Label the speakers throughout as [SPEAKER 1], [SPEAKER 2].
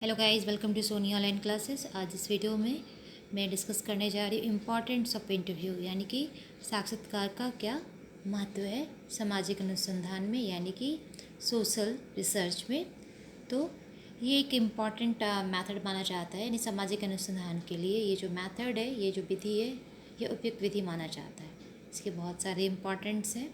[SPEAKER 1] Hello guys, welcome to Soni online classes. आज इस video में मैं डिस्कस करने जा रही हूँ इम्पॉर्टेंट्स ऑफ इंटरव्यू, यानी कि साक्षात्कार का क्या महत्व है सामाजिक अनुसंधान में, यानी कि सोशल रिसर्च में। तो ये एक इम्पॉर्टेंट मेथड माना जाता है, यानी सामाजिक अनुसंधान के लिए ये जो मेथड है, ये जो विधि है, ये उपयुक्त विधि माना जाता है। इसके बहुत सारे इम्पॉर्टेंट्स हैं,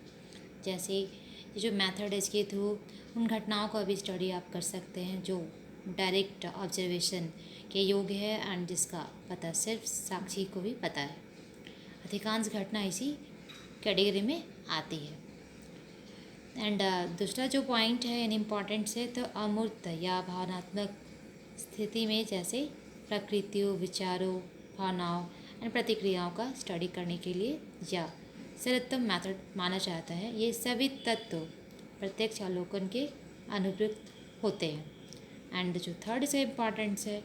[SPEAKER 1] जैसे ये जो मेथड है इसके थ्रू उन घटनाओं का भी स्टडी आप कर सकते हैं जो डायरेक्ट ऑब्जर्वेशन के योग्य है एंड जिसका पता सिर्फ साक्षी को भी पता है। अधिकांश घटना इसी कैटेगरी में आती है। एंड दूसरा जो पॉइंट है इन इम्पॉर्टेंट्स है, तो अमूर्त या भावनात्मक स्थिति में जैसे प्रकृतियों, विचारों, भावनाओं एंड प्रतिक्रियाओं का स्टडी करने के लिए या सर्वोत्तम मेथड माना जाता है। ये सभी तत्व प्रत्यक्ष अवलोकन के अनुप्रयुक्त होते हैं। एंड जो थर्ड से इम्पॉर्टेंट्स है,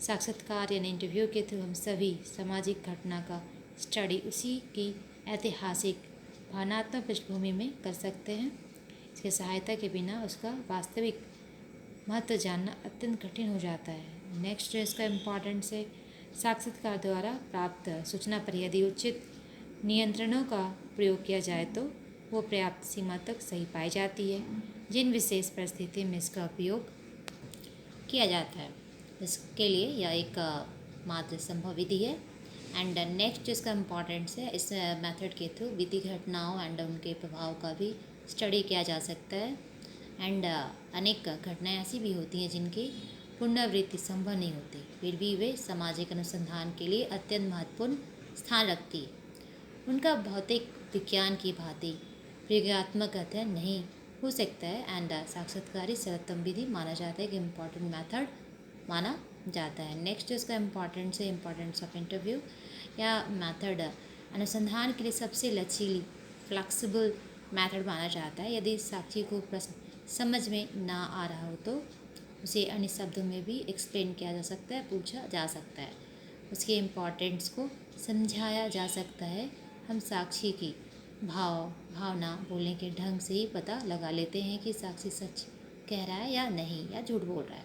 [SPEAKER 1] साक्षात्कार यानी इंटरव्यू के थ्रू हम सभी सामाजिक घटना का स्टडी उसी की ऐतिहासिक भावनात्मक पृष्ठभूमि में कर सकते हैं। इसकी सहायता के बिना उसका वास्तविक महत्व जानना अत्यंत कठिन हो जाता है। नेक्स्ट जो इसका इम्पॉर्टेंस है, साक्षात्कार द्वारा प्राप्त सूचना पर यदि उचित नियंत्रणों का प्रयोग किया जाए तो वो पर्याप्त सीमा तक सही पाई जाती है, जिन विशेष परिस्थिति में इसका उपयोग किया जाता है। इसके लिए यह एक मात्र संभव विधि है। एंड नेक्स्ट इसका इम्पॉर्टेंस है, इस मेथड के थ्रू विधि घटनाओं एंड उनके प्रभाव का भी स्टडी किया जा सकता है। एंड अनेक घटनाएं ऐसी भी होती हैं जिनकी पुनरावृत्ति संभव नहीं होती, फिर भी वे सामाजिक अनुसंधान के लिए अत्यंत महत्वपूर्ण स्थान रखती है। उनका भौतिक विज्ञान की भांति प्रयोगात्मक अध्ययन नहीं हो सकता है। एंड साक्षात्कारी सर्वोत्तम विधि माना जाता है कि इम्पॉर्टेंट मेथड माना जाता है। नेक्स्ट इसका इम्पॉर्टेंस है, इम्पॉर्टेंस ऑफ इंटरव्यू या मेथड अनुसंधान के लिए सबसे लचीली फ्लेक्सिबल मेथड माना जाता है। यदि साक्षी को प्रश्न समझ में ना आ रहा हो तो उसे अन्य शब्दों में भी एक्सप्लेन किया जा सकता है, पूछा जा सकता है, उसके इम्पॉर्टेंस को समझाया जा सकता है। हम साक्षी की भावना, बोलने के ढंग से ही पता लगा लेते हैं कि साक्षी सच कह रहा है या नहीं, या झूठ बोल रहा है।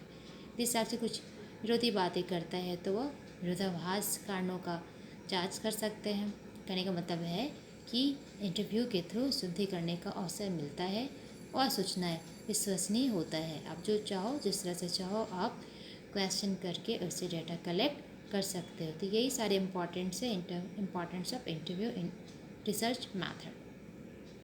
[SPEAKER 1] यदि साक्षी कुछ विरोधी बातें करता है तो वह विरोधाभास कारणों का जांच कर सकते हैं। कहने का मतलब है कि इंटरव्यू के थ्रू शुद्धि करने का अवसर मिलता है और सूचनाएं विश्वसनीय होता है। आप जो चाहो, जिस तरह से चाहो, आप क्वेश्चन करके उससे डेटा कलेक्ट कर सकते हो। तो यही सारे इम्पॉर्टेंट्स है, importance of interview in research method.